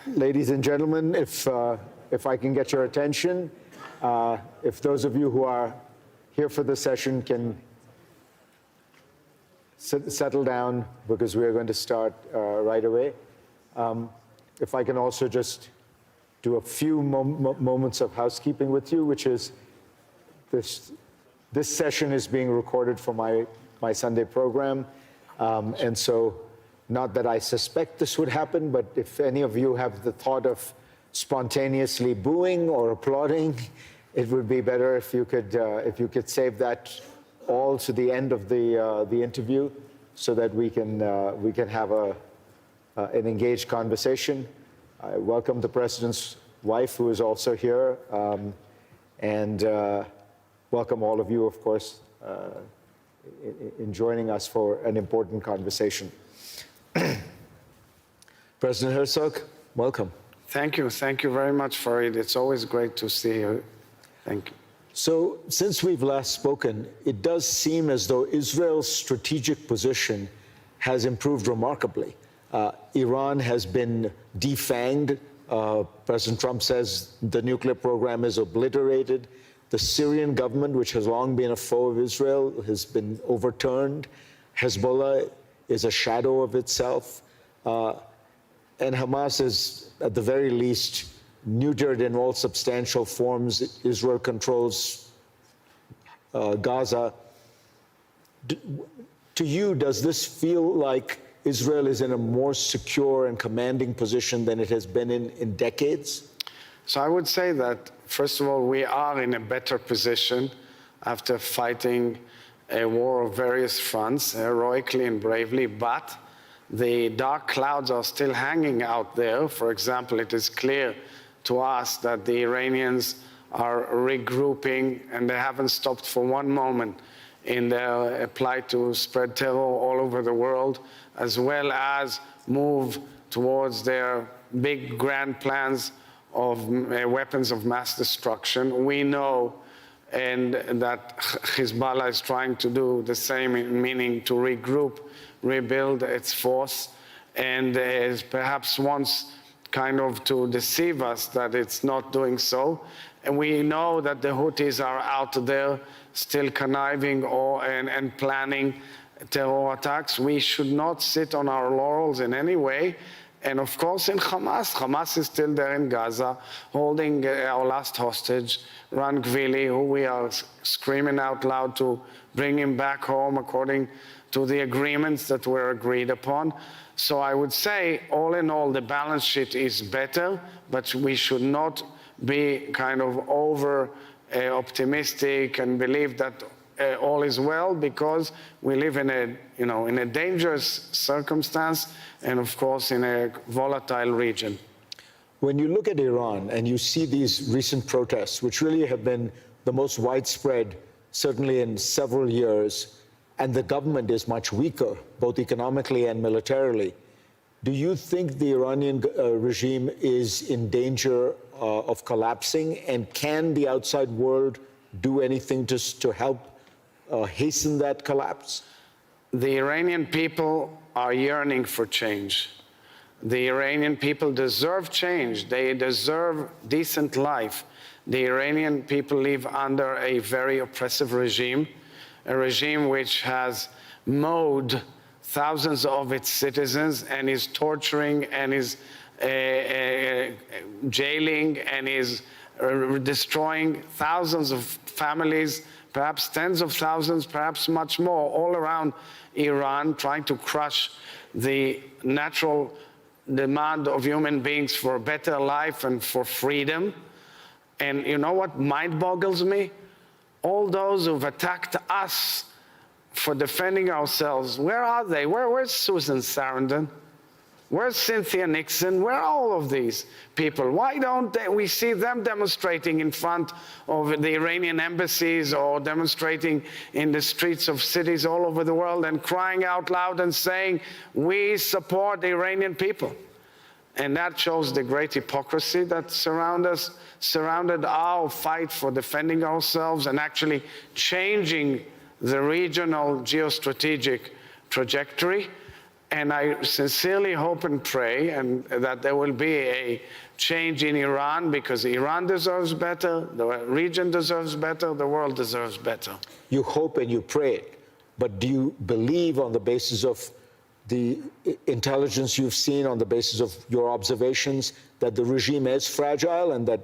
Ladies and gentlemen, if I can get your attention, if those of you who are here for the session can settle down, because we are going to start right away. If I can also just do a few moments of housekeeping with you, which is this session is being recorded for my Sunday program. And so, not that I suspect this would happen, but if any of you have the thought of spontaneously booing or applauding, it would be better if you could save that all to the end of the interview, so that we can have an engaged conversation. I welcome the President's wife, who is also here, and welcome all of you, of course, in joining us for an important conversation. President Herzog, welcome. Thank you very much, Farid. It's always great to see you. Thank you. So, since we've last spoken, it does seem as though Israel's strategic position has improved remarkably. Iran has been defanged. President Trump says the nuclear program is obliterated. The Syrian government, which has long been a foe of Israel, has been overturned. Hezbollah is a shadow of itself. And Hamas is, at the very least, neutered in all substantial forms. Israel controls Gaza. To you, does this feel like Israel is in a more secure and commanding position than it has been in decades? So I would say that, first of all, we are in a better position after fighting a war of various fronts, heroically and bravely, but the dark clouds are still hanging out there. For example, it is clear to us that the Iranians are regrouping, and they haven't stopped for one moment in their plight to spread terror all over the world, as well as move towards their big grand plans of weapons of mass destruction. We know and that Hezbollah is trying to do the same, meaning to regroup, rebuild its force, and is perhaps wants kind of to deceive us that it's not doing so. And we know that the Houthis are out there still conniving and planning terror attacks. We should not sit on our laurels in any way. And of course, in Hamas is still there in Gaza, holding our last hostage, Ran Gvili, who we are screaming out loud to bring him back home according to the agreements that were agreed upon. So I would say, all in all, the balance sheet is better, but we should not be kind of over optimistic and believe that all is well, because we live in a dangerous circumstance, and of course in a volatile region. When you look at Iran and you see these recent protests, which really have been the most widespread, certainly in several years, and the government is much weaker, both economically and militarily, do you think the Iranian regime is in danger of collapsing? And can the outside world do anything to help hasten that collapse? The Iranian people are yearning for change. The Iranian people deserve change. They deserve decent life. The Iranian people live under a very oppressive regime, a regime which has mowed thousands of its citizens and is torturing and is jailing and is destroying thousands of families, perhaps tens of thousands, perhaps much more, all around Iran, trying to crush the natural demand of human beings for a better life and for freedom. And you know what mind boggles me? All those who've attacked us for defending ourselves, where are they? Where's Susan Sarandon? Where's Cynthia Nixon? Where are all of these people? Why don't we see them demonstrating in front of the Iranian embassies or demonstrating in the streets of cities all over the world and crying out loud and saying, we support the Iranian people? And that shows the great hypocrisy that surrounded our fight for defending ourselves and actually changing the regional geostrategic trajectory. And I sincerely hope and pray and that there will be a change in Iran, because Iran deserves better, the region deserves better, the world deserves better. You hope and you pray, but do you believe, on the basis of the intelligence you've seen, on the basis of your observations, that the regime is fragile and that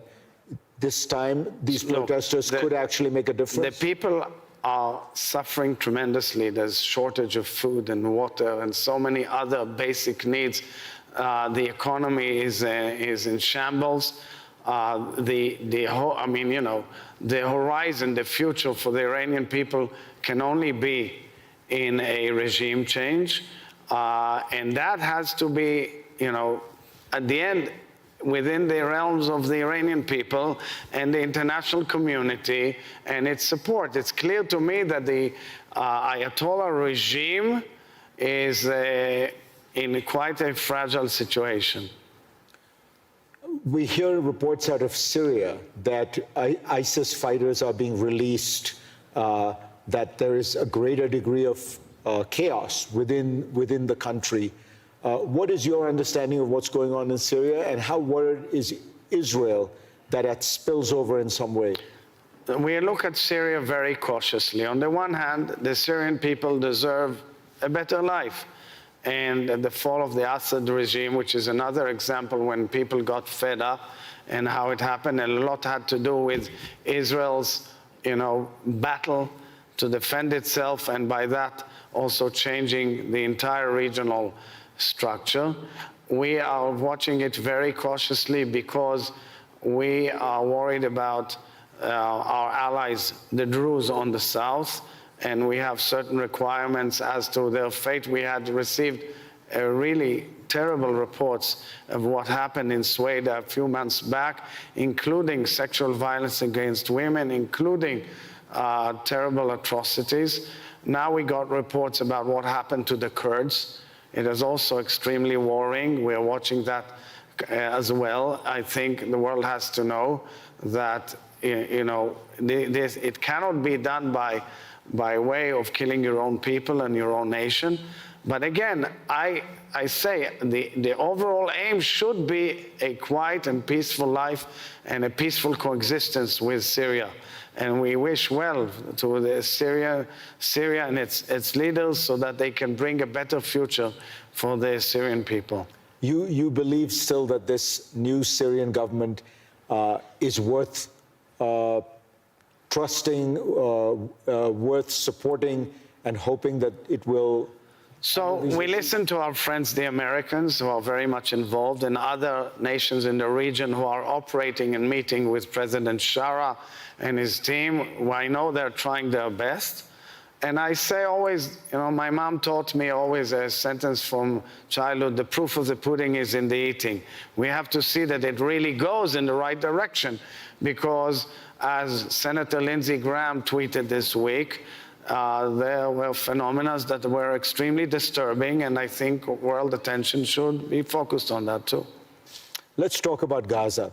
this time these protesters could actually make a difference? The people are suffering tremendously. There's shortage of food and water and so many other basic needs. The economy is in shambles. The horizon, the future for the Iranian people can only be in a regime change. And that has to be, at the end, within the realms of the Iranian people and the international community and its support. It's clear to me that the Ayatollah regime is in quite a fragile situation. We hear reports out of Syria that ISIS fighters are being released, that there is a greater degree of chaos within the country. What is your understanding of what's going on in Syria, and how worried is Israel that it spills over in some way? We look at Syria very cautiously. On the one hand, the Syrian people deserve a better life. And the fall of the Assad regime, which is another example when people got fed up and how it happened, and a lot had to do with Israel's, battle to defend itself, and by that also changing the entire regional structure. We are watching it very cautiously because we are worried about our allies, the Druze on the south, and we have certain requirements as to their fate. We had received really terrible reports of what happened in Sweden a few months back, including sexual violence against women, including terrible atrocities. Now we got reports about what happened to the Kurds. It is also extremely worrying. We are watching that as well. I think the world has to know that it cannot be done by way of killing your own people and your own nation. But again, I say the overall aim should be a quiet and peaceful life and a peaceful coexistence with Syria. And we wish well to Syria and its leaders so that they can bring a better future for the Syrian people. You believe still that this new Syrian government is worth trusting, worth supporting, and hoping that it will? So we listen to our friends, the Americans, who are very much involved, and other nations in the region who are operating and meeting with President Shara and his team. I know they're trying their best. And I say always, my mom taught me always a sentence from childhood: the proof of the pudding is in the eating. We have to see that it really goes in the right direction, because as Senator Lindsey Graham tweeted this week, there were phenomena that were extremely disturbing, and I think world attention should be focused on that too. Let's talk about Gaza.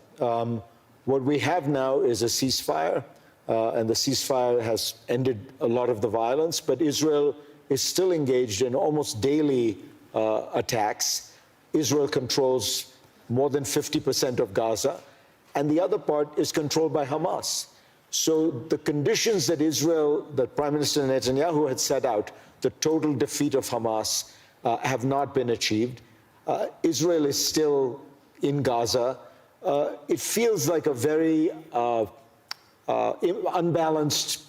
What we have now is a ceasefire, and the ceasefire has ended a lot of the violence, but Israel is still engaged in almost daily attacks. Israel controls more than 50% of Gaza, and the other part is controlled by Hamas. So the conditions that Prime Minister Netanyahu had set out, the total defeat of Hamas, have not been achieved. Israel is still in Gaza. It feels like a very unbalanced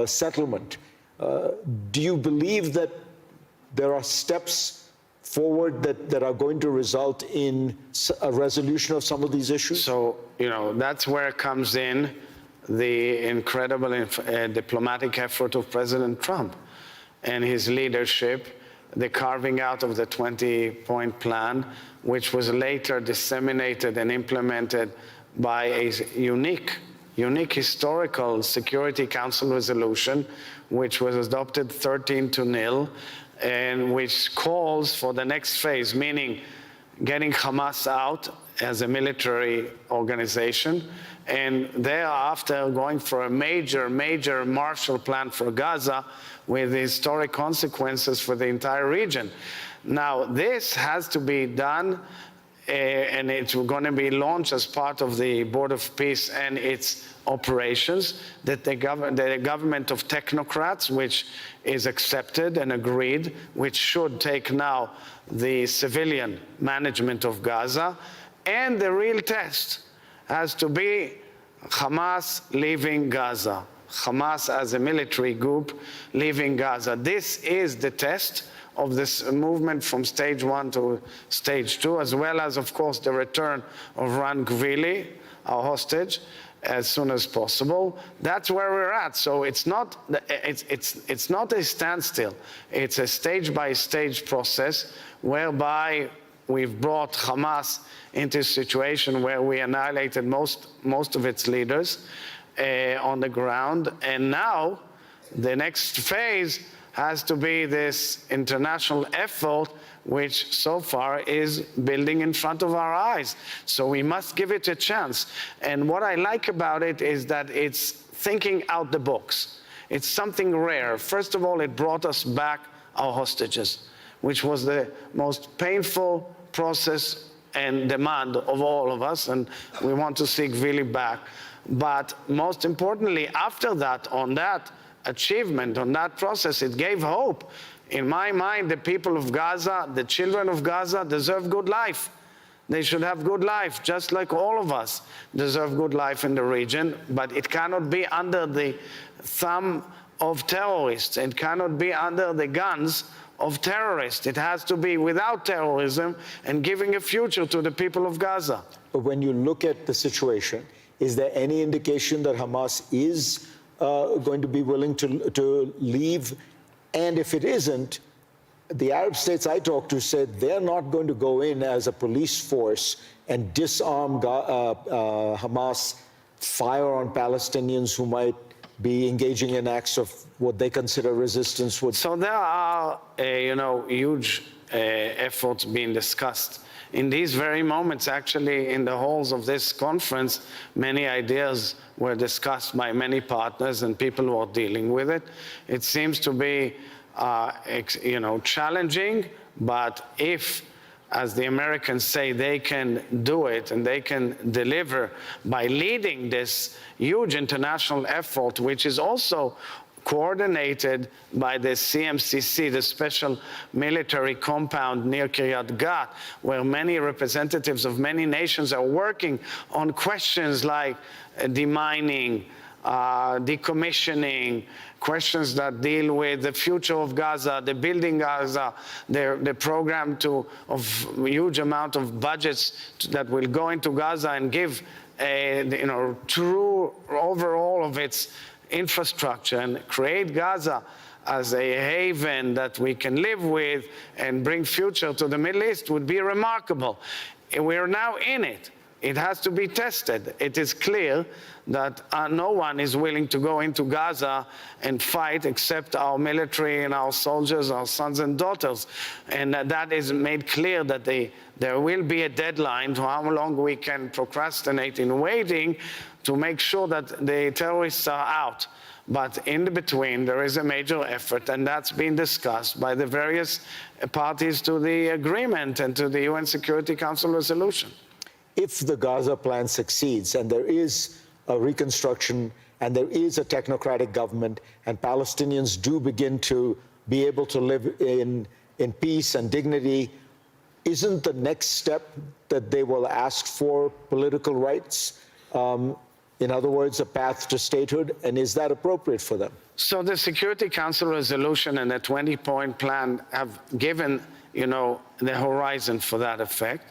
settlement. Do you believe that there are steps forward that are going to result in a resolution of some of these issues? So, that's where it comes in the incredible diplomatic effort of President Trump and his leadership, the carving out of the 20-point plan, which was later disseminated and implemented by a unique historical Security Council resolution, which was adopted 13-0, and which calls for the next phase, meaning getting Hamas out as a military organization, and thereafter going for a major Marshall Plan for Gaza with historic consequences for the entire region. Now, this has to be done, and it's going to be launched as part of the Board of Peace and its operations, that the government of technocrats, which is accepted and agreed, which should take now the civilian management of Gaza. And the real test has to be Hamas leaving Gaza. Hamas as a military group leaving Gaza. This is the test of this movement from stage 1 to stage 2, as well as, of course, the return of Ran Gvili, our hostage, as soon as possible. That's where we're at. So it's not a standstill. It's a stage-by-stage process whereby we've brought Hamas into a situation where we annihilated most of its leaders on the ground. And now the next phase has to be this international effort, which so far is building in front of our eyes. So we must give it a chance. And what I like about it is that it's thinking out the box. It's something rare. First of all, it brought us back our hostages, which was the most painful process and demand of all of us, and we want to see Gvili back. But most importantly, after that, on that achievement, on that process, it gave hope. In my mind, the people of Gaza, the children of Gaza, deserve good life. They should have good life, just like all of us deserve good life in the region, but it cannot be under the thumb of terrorists. It cannot be under the guns of terrorists. It has to be without terrorism and giving a future to the people of Gaza. But when you look at the situation, is there any indication that Hamas is going to be willing to leave? And if it isn't, the Arab states I talked to said they're not going to go in as a police force and disarm Hamas, fire on Palestinians who might be engaging in acts of what they consider resistance. So there are, huge efforts being discussed. In these very moments, actually, in the halls of this conference, many ideas were discussed by many partners and people who are dealing with it. It seems to be, challenging, but if, as the Americans say, they can do it and they can deliver by leading this huge international effort, which is also coordinated by the CMCC, the special military compound near Kiryat Gat, where many representatives of many nations are working on questions like demining, decommissioning, questions that deal with the future of Gaza, the building Gaza, the program of huge amount of budgets that will go into Gaza and give a true overall of its infrastructure and create Gaza as a haven that we can live with and bring future to the Middle East would be remarkable. We are now in it. It has to be tested. It is clear that no one is willing to go into Gaza and fight except our military and our soldiers, our sons and daughters. And that is made clear that there will be a deadline to how long we can procrastinate in waiting to make sure that the terrorists are out. But in the between, there is a major effort, and that's been discussed by the various parties to the agreement and to the UN Security Council resolution. If the Gaza plan succeeds and there is a reconstruction and there is a technocratic government and Palestinians do begin to be able to live in peace and dignity, isn't the next step that they will ask for political rights? In other words, a path to statehood, and is that appropriate for them? So the Security Council resolution and the 20-point plan have given, the horizon for that effect.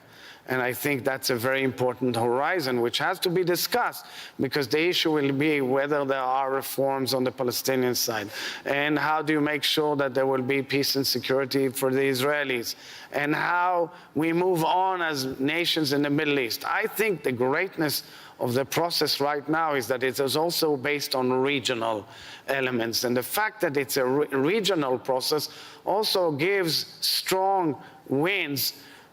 And I think that's a very important horizon, which has to be discussed, because the issue will be whether there are reforms on the Palestinian side, and how do you make sure that there will be peace and security for the Israelis, and how we move on as nations in the Middle East. I think the greatness of the process right now is that it is also based on regional elements. And the fact that it's a regional process also gives strong winds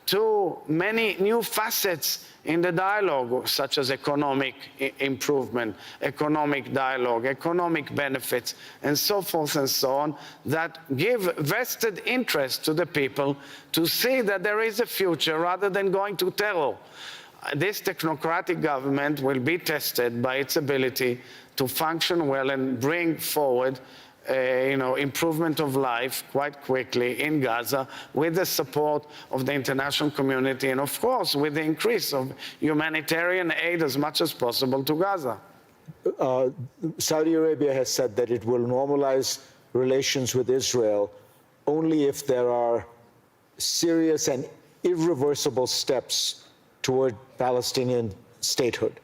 to many new facets in the dialogue, such as economic improvement, economic dialogue, economic benefits, and so forth and so on, that give vested interest to the people to see that there is a future rather than going to terror. This technocratic government will be tested by its ability to function well and bring forward improvement of life quite quickly in Gaza with the support of the international community and, of course, with the increase of humanitarian aid as much as possible to Gaza. Saudi Arabia has said that it will normalize relations with Israel only if there are serious and irreversible steps toward Palestinian statehood.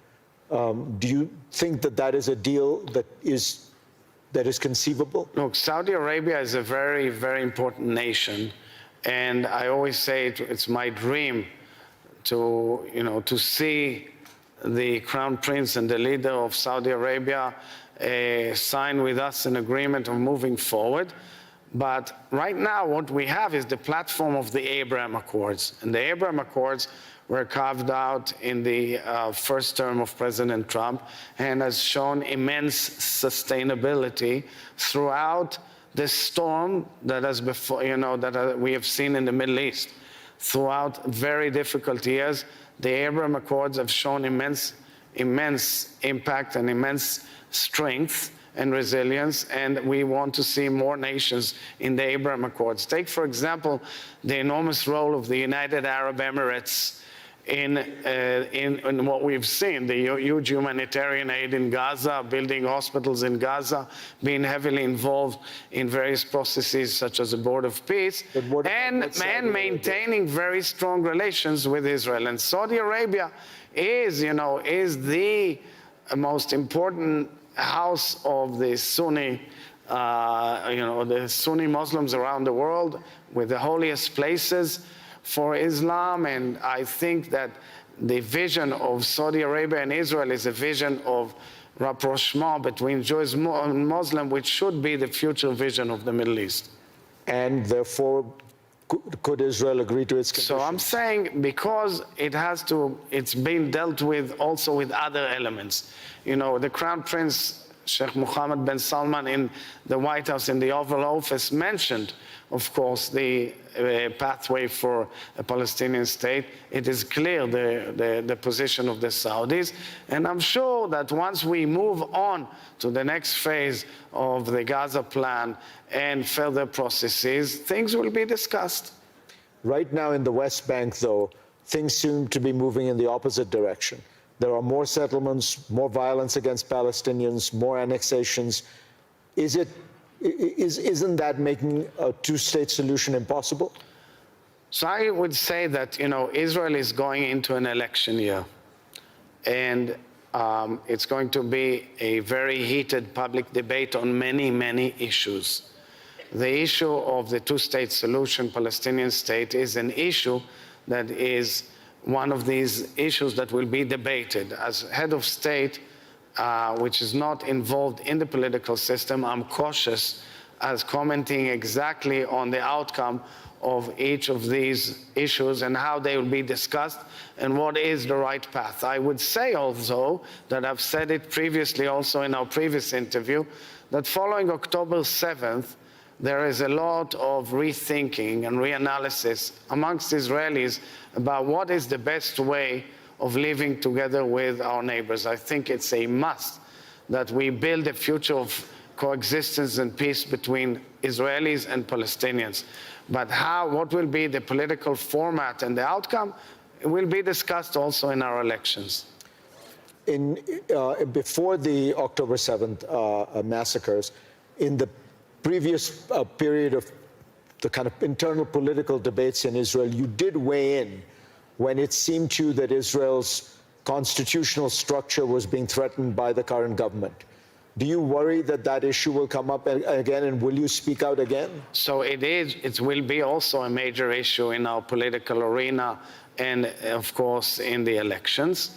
Do you think that that is a deal that is conceivable? Look, Saudi Arabia is a very, very important nation. And I always say it's my dream to see the Crown Prince and the leader of Saudi Arabia sign with us an agreement of moving forward. But right now, what we have is the platform of the Abraham Accords. And the Abraham Accords were carved out in the first term of President Trump and has shown immense sustainability throughout the storm that has we have seen in the Middle East. Throughout very difficult years, the Abraham Accords have shown immense impact and immense strength and resilience, and we want to see more nations in the Abraham Accords. Take, for example, the enormous role of the United Arab Emirates in what we've seen, the huge humanitarian aid in Gaza, building hospitals in Gaza, being heavily involved in various processes such as the Board of Peace, and maintaining very strong relations with Israel. And Saudi Arabia is the most important house of the Sunni, the Sunni Muslims around the world, with the holiest places for Islam. And I think that the vision of Saudi Arabia and Israel is a vision of rapprochement between Jews and Muslim, which should be the future vision of the Middle East. And therefore, could Israel agree to its conditions? So I'm saying because it's been dealt with also with other elements. The Crown Prince, Sheikh Mohammed bin Salman, in the White House, in the Oval Office, mentioned, of course, the pathway for a Palestinian state. It is clear the position of the Saudis. And I'm sure that once we move on to the next phase of the Gaza plan and further processes, things will be discussed. Right now in the West Bank, though, things seem to be moving in the opposite direction. There are more settlements, more violence against Palestinians, more annexations. Isn't that making a two-state solution impossible? So I would say that, Israel is going into an election year. And it's going to be a very heated public debate on many, many issues. The issue of the two-state solution, Palestinian state, is an issue that is one of these issues that will be debated. As head of state, which is not involved in the political system, I'm cautious as commenting exactly on the outcome of each of these issues and how they will be discussed and what is the right path. I would say also that I've said it previously also in our previous interview, that following October 7th, there is a lot of rethinking and reanalysis amongst Israelis about what is the best way of living together with our neighbors. I think it's a must that we build a future of coexistence and peace between Israelis and Palestinians. But what will be the political format and the outcome will be discussed also in our elections. Before the October 7th massacres, in the previous period of the kind of internal political debates in Israel, you did weigh in when it seemed to you that Israel's constitutional structure was being threatened by the current government. Do you worry that that issue will come up again, and will you speak out again? So it will be also a major issue in our political arena and, of course, in the elections.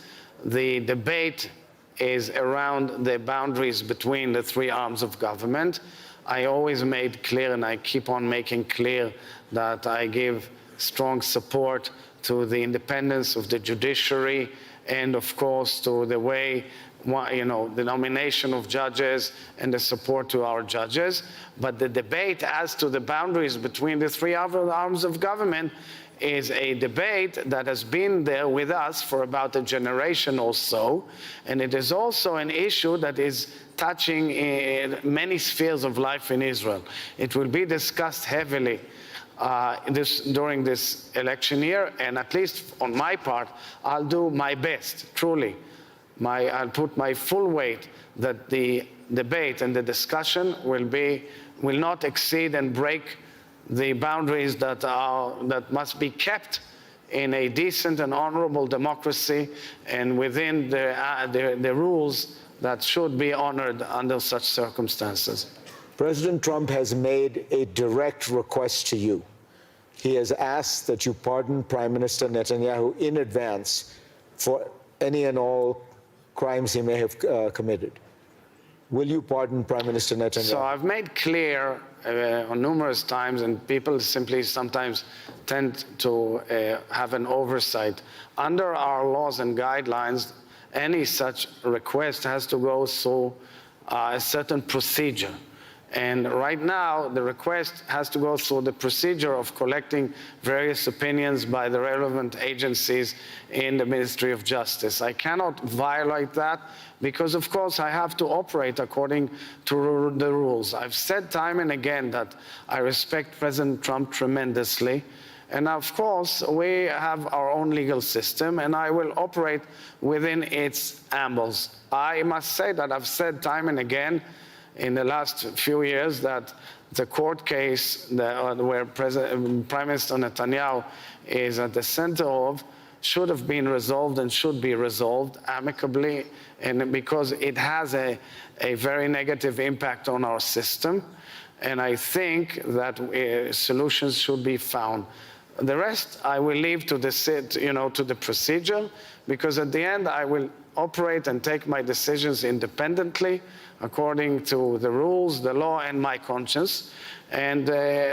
The debate is around the boundaries between the three arms of government. I always made clear, and I keep on making clear, that I give strong support to the independence of the judiciary, and of course to the way, the nomination of judges and the support to our judges. But the debate as to the boundaries between the three other arms of government is a debate that has been there with us for about a generation or so, and it is also an issue that is touching many spheres of life in Israel. It will be discussed heavily during this election year, and at least on my part, I'll do my best, truly. I'll put my full weight that the debate and the discussion will not exceed and break the boundaries that must be kept in a decent and honorable democracy and within the rules that should be honored under such circumstances. President Trump has made a direct request to you. He has asked that you pardon Prime Minister Netanyahu in advance for any and all crimes he may have committed. Will you pardon Prime Minister Netanyahu? So I've made clear on numerous times, and people simply sometimes tend to have an oversight. Under our laws and guidelines, any such request has to go through a certain procedure. And right now, the request has to go through the procedure of collecting various opinions by the relevant agencies in the Ministry of Justice. I cannot violate that because, of course, I have to operate according to the rules. I've said time and again that I respect President Trump tremendously. And of course, we have our own legal system, and I will operate within its ambles. I must say that I've said time and again in the last few years that the court case where Prime Minister Netanyahu is at the center of should have been resolved and should be resolved amicably, and because it has a very negative impact on our system. And I think that solutions should be found. The rest I will leave to the procedure, because at the end I will operate and take my decisions independently according to the rules, the law, and my conscience. And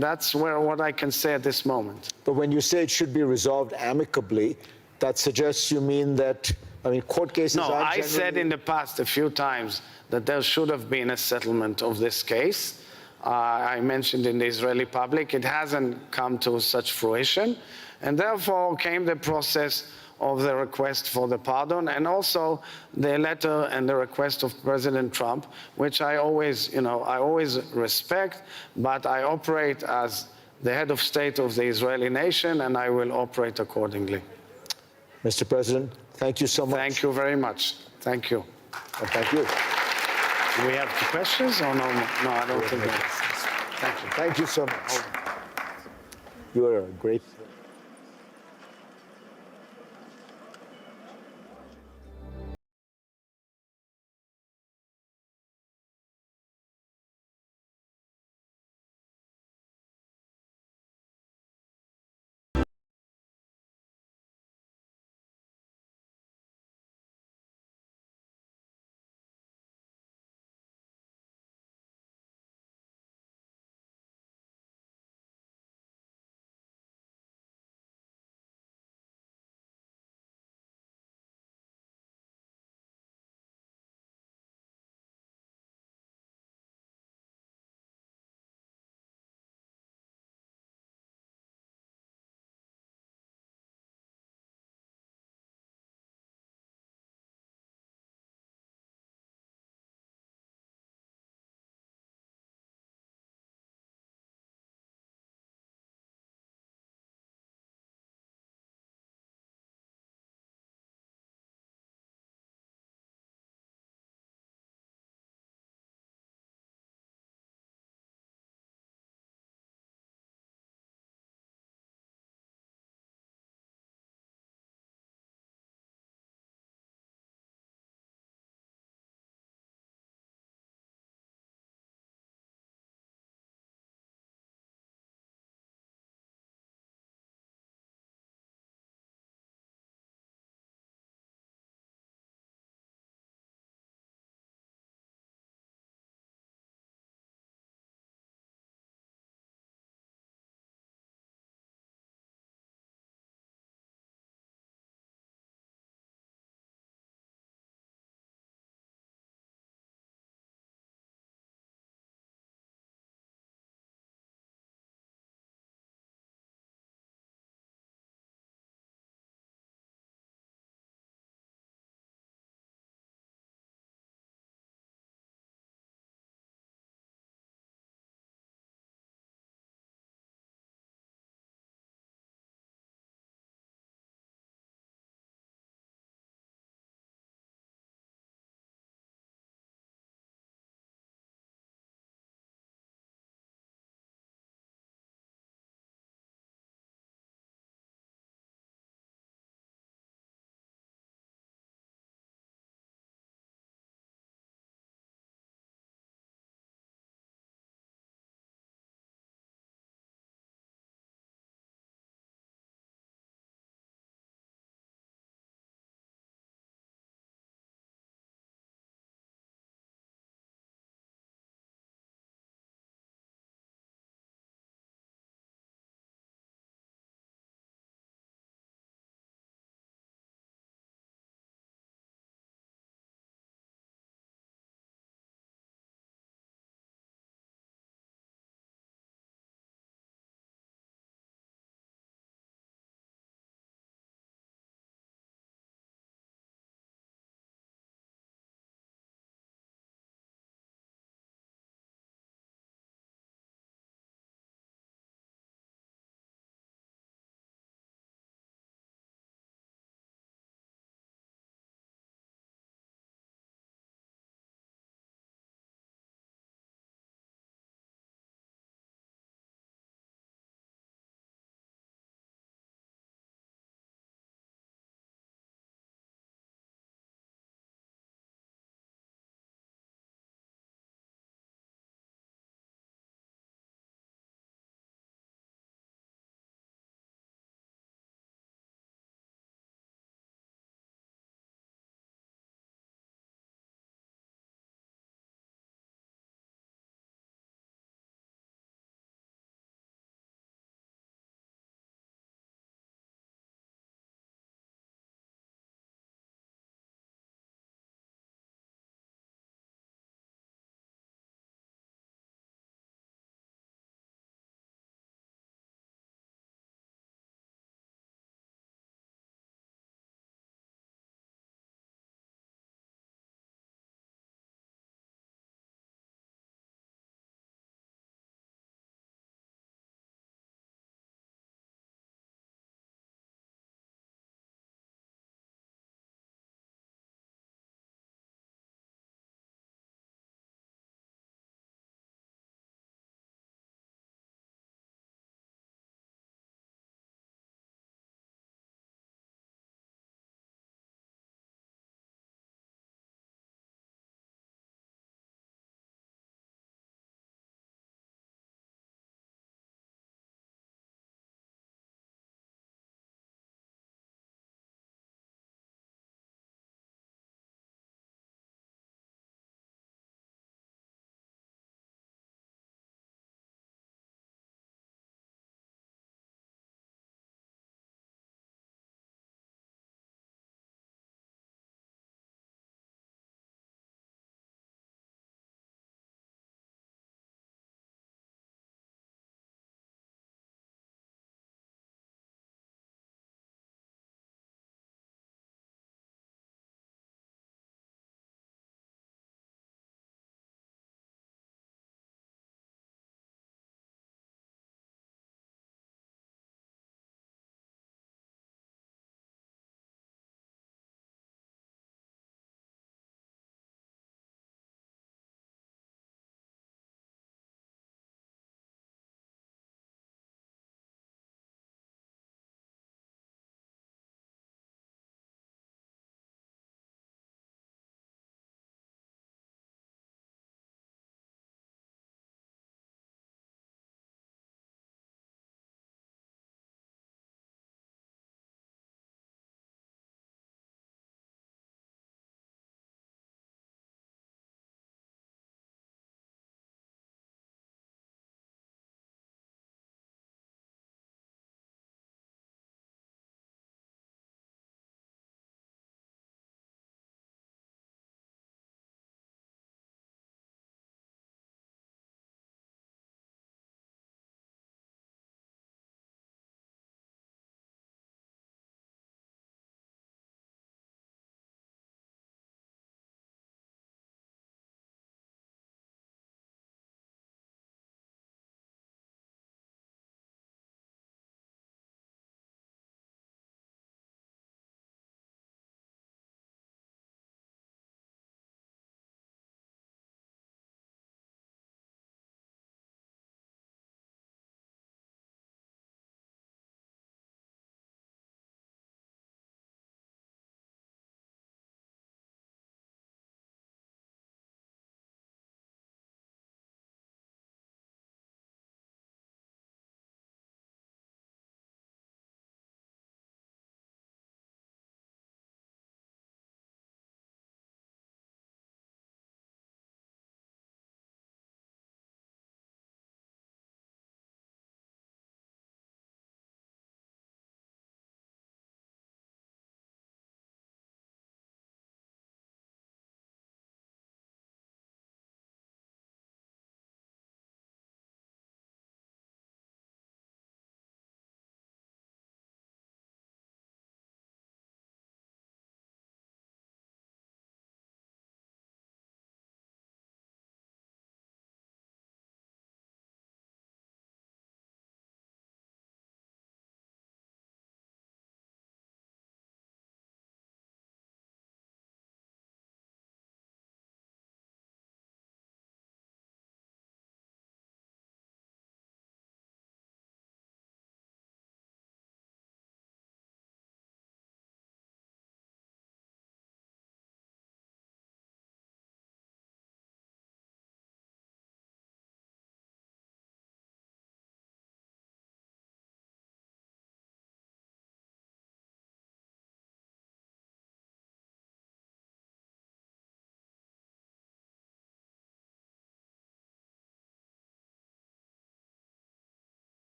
that's what I can say at this moment. But when you say it should be resolved amicably, that suggests you mean that, court cases No, are I generally... said in the past a few times that there should have been a settlement of this case. I mentioned in the Israeli public, it hasn't come to such fruition. And therefore came the process of the request for the pardon, and also the letter and the request of President Trump, which I always respect, but I operate as the head of state of the Israeli nation, and I will operate accordingly. Mr. President, thank you so much. Thank you very much. Thank you. And thank you. Do we have questions or no? No, I don't think so. Thank you. Thank you so much. You are a great